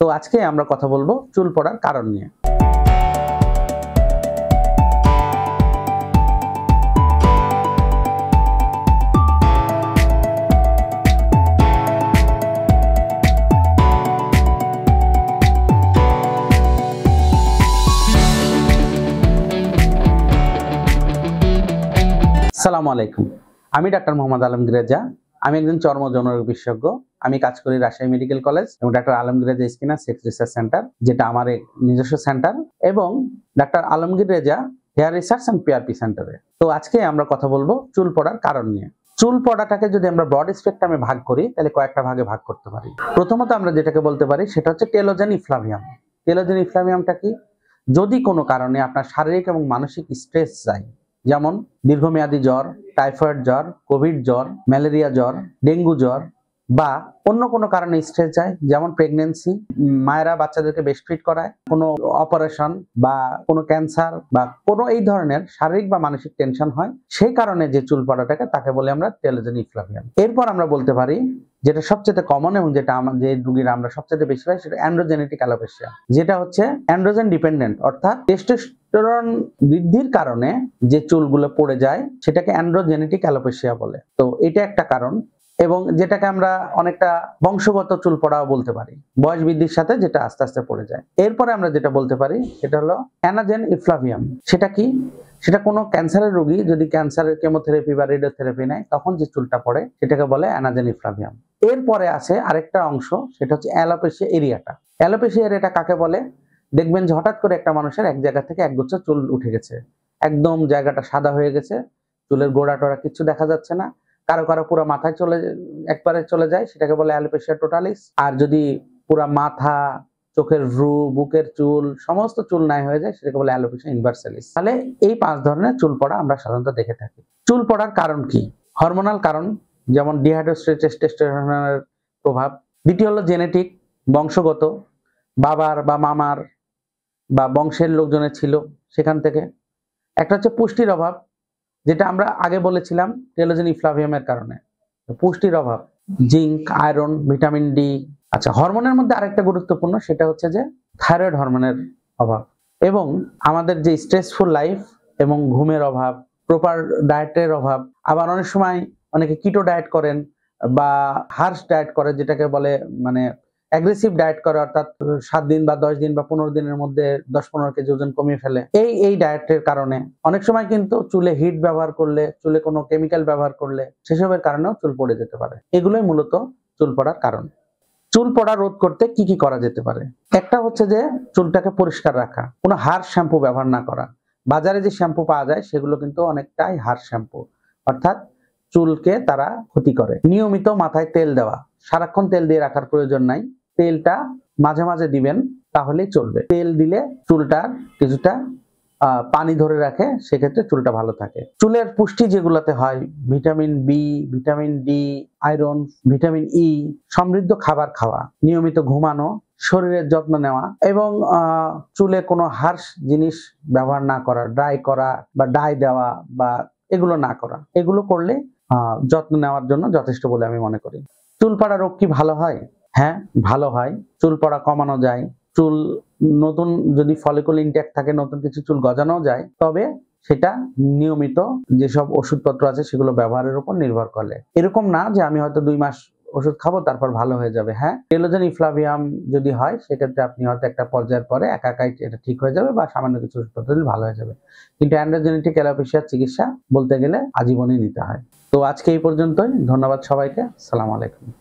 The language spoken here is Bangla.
তো আজকে আমরা কথা বলবো চুল পড়ার কারণ নিয়ে। আসসালামু আলাইকুম। আমি ডাক্তার মোহাম্মদ আলমগীর রেজা। আমি একজন চর্ম যৌনরোগ বিশেষজ্ঞ। আমি কাজ করি রাজশাহী মেডিকেল কলেজ এবং doctor Alamgir Reza skin and sex research centre, যেটা আমার নিজস্ব সেন্টার, এবং doctor Alamgir Reza hair research and PRP সেন্টারে। তো আজকে আমরা কথা বলবো চুল পড়ার কারণ নিয়ে। চুল পড়াটাকে যদি আমরা ব্রড স্পেকট্রামে ভাগ করি তাহলে কয়েকটা ভাগে ভাগ করতে পারি। প্রথমত আমরা যেটাকে বলতে পারি সেটা হচ্ছে টেলোজেন ইফ্লাভিয়াম। টেলোজেন ইফ্লাভিয়ামটা কি? যদি কোনো কারণে আপনার শারীরিক এবং মানসিক স্ট্রেস যায়, যেমন দীর্ঘমেয়াদী জ্বর, টাইফয়েড জ্বর, কোভিড জ্বর, ম্যালেরিয়া জ্বর, ডেঙ্গু জ্বর, বা অন্য কোনো কারণে স্ট্রেস যায়, যেমন প্রেগনেন্সি, মায়েরা বাচ্চাদেরকে ব্রেস্ট ফিড করায়, কোনো অপারেশন বা কোনো ক্যান্সার বা কোনো এই ধরনের শারীরিক বা মানসিক টেনশন হয়, সেই কারণে যে চুল পড়াটাকে তাকে বলে আমরা টেলোজেন ইফ্লাভিয়াম। এরপর আমরা বলতে পারি যেটা সবচেয়ে কমন এবং যেটা যে রোগীরা আমরা সবচেয়ে বেশি পাই সেটা অ্যান্ড্রোজেনেটিক অ্যালোপেশিয়া, যেটা হচ্ছে অ্যান্ড্রোজেন ডিপেন্ডেন্ট, অর্থাৎ টেস্টোস্টেরন বৃদ্ধির কারণে যে চুলগুলো পড়ে যায় সেটাকে অ্যান্ড্রোজেনেটিক অ্যালোপেশিয়া বলে। তো এটা একটা কারণ, এবং যেটাকে আমরা অনেকটা বংশগত চুল পড়াও বলতে পারি, বয়স বৃদ্ধির সাথে যেটা আস্তে আস্তে পড়ে যায়। এরপরে আমরা যেটা বলতে পারি সেটা হলো অ্যানাজেন ইফ্লাভিয়াম। সেটা কি? সেটা কোনো ক্যান্সারের রোগী যদি ক্যান্সারের কেমোথেরাপি বা রেডিওথেরাপি নেয় তখন যে চুলটা পড়ে সেটাকে বলে অ্যানাজেন ইফ্লাভিয়াম। এরপরে আছে আরেকটা অংশ, সেটা হচ্ছে অ্যালোপেশিয়া এরিয়াটা। অ্যালোপেশিয়া এরিয়াটা কাকে বলে? দেখবেন যে হঠাৎ করে একটা মানুষের এক জায়গা থেকে একগুচ্ছ চুল উঠে গেছে, একদম জায়গাটা সাদা হয়ে গেছে, চুলের গোড়া টোড়া কিছু দেখা যাচ্ছে না, কারো কারো পুরো মাথায় একবারে চলে যায়, সেটাকে বলে অ্যালোপেশিয়া টোটালিস। আর যদি পুরা মাথা, চোখের ভ্রু, বুকের চুল, সমস্ত চুল নাই হয়ে যায় সেটাকে বলে অ্যালোপেশিয়া ইনভার্সালিস। তাহলে এই 5 ধরনের চুল পড়া আমরা সাধারণত দেখে থাকি। চুল পড়ার কারণ কি? হরমোনাল কারণ, যেমন ডিহাইড্রোস্টেট টেস্টোস্টেরনের প্রভাব। দ্বিতীয় হলো জেনেটিক, বংশগত, বাবার বা মামার বা বংশের লোকজনের ছিল সেখান থেকে। একটা হচ্ছে পুষ্টির অভাব, যেটা আমরা আগে বলেছিলাম টেলোজেন ইফ্লাভিয়ামের কারণে, পুষ্টির অভাব, জিঙ্ক, আয়রন, ভিটামিন ডি। আচ্ছা, হরমোনের মধ্যে আরেকটা গুরুত্বপূর্ণ, সেটা হচ্ছে যে থাইরয়েড হরমোনের অভাব, এবং আমাদের যে স্ট্রেসফুল লাইফ এবং ঘুমের অভাব, প্রপার ডায়েটের অভাব। আবার অনেক সময় অনেকে কিটো ডায়েট করেন বা হার্শ ডায়েট করে, যেটাকে বলে মানে অ্যাগ্রেসিভ ডায়েট করে, অর্থাৎ 7 দিন বা 10 দিন বা 15 দিনের মধ্যে 10-15 কেজি ওজন কমিয়ে ফেলে। এই ডায়েটের কারণে অনেক সময় কিন্তু চুলে হিট ব্যবহার করলে, চুলে কোনো কেমিক্যাল ব্যবহার করলে সেসবের কারণেও চুল পড়ে যেতে পারে। এগুলোই মূলত চুল পড়ার কারণ। চুল পড়া রোধ করতে কি কি করা যেতে পারে? একটা হচ্ছে যে চুলটাকে পরিষ্কার রাখা, কোনো হার্শ শ্যাম্পু ব্যবহার না করা। বাজারে যে শ্যাম্পু পাওয়া যায় সেগুলো কিন্তু অনেকটাই হার্শ শ্যাম্পু, অর্থাৎ চুলকে তারা ক্ষতি করে। নিয়মিত মাথায় তেল দেওয়া, সারাক্ষণ তেল দিয়ে রাখার প্রয়োজন নাই, তেলটা মাঝে মাঝে দিবেন তাহলেই চলবে। তেল দিলে চুলটার কিছুটা পানি ধরে রাখে, সেক্ষেত্রে চুলটা ভালো থাকে। চুলের পুষ্টি যেগুলোতে হয়, vitamin B, vitamin D, iron, vitamin E সমৃদ্ধ খাবার খাওয়া, নিয়মিত ঘুমানো, শরীরের যত্ন নেওয়া, এবং চুলে কোনো হার্শ জিনিস ব্যবহার না করা, ড্রাই করা বা ডাই দেওয়া বা এগুলো না করা, এগুলো করলে যত্ন নেওয়ার জন্য যথেষ্ট বলে আমি মনে করি। চুল পড়া রোগ কি ভালো হয়? হ্যাঁ, ভালো হয়। চুল পড়া কমানো যায়। চুল নতুন যদি ফলিকল ইনট্যাক্ট থাকে, নতুন কিছু চুল গজানো যায়, তবে সেটা নিয়মিত যেসব ওষুধপত্র আছে সেগুলো ব্যবহারের উপর নির্ভর করে। এরকম না যে আমি হয়তো 2 মাস ওষুধ খাবো তারপর ভালো হয়ে যাবে। হ্যাঁ, টেলোজেন ইফ্লাভিয়াম যদি হয় সেক্ষেত্রে আপনি হয়তো একটা পর্যায়ের পরে একাই এটা ঠিক হয়ে যাবে বা সামান্য কিছু ওষুধপত্র দিলে ভালো হয়ে যাবে। কিন্তু অ্যান্ড্রোজেনেটিক অ্যালোপেশিয়ার চিকিৎসা বলতে গেলে আজীবনই নিতে হয়। তো আজকে এই পর্যন্তই। ধন্যবাদ সবাইকে। আসসালামু আলাইকুম।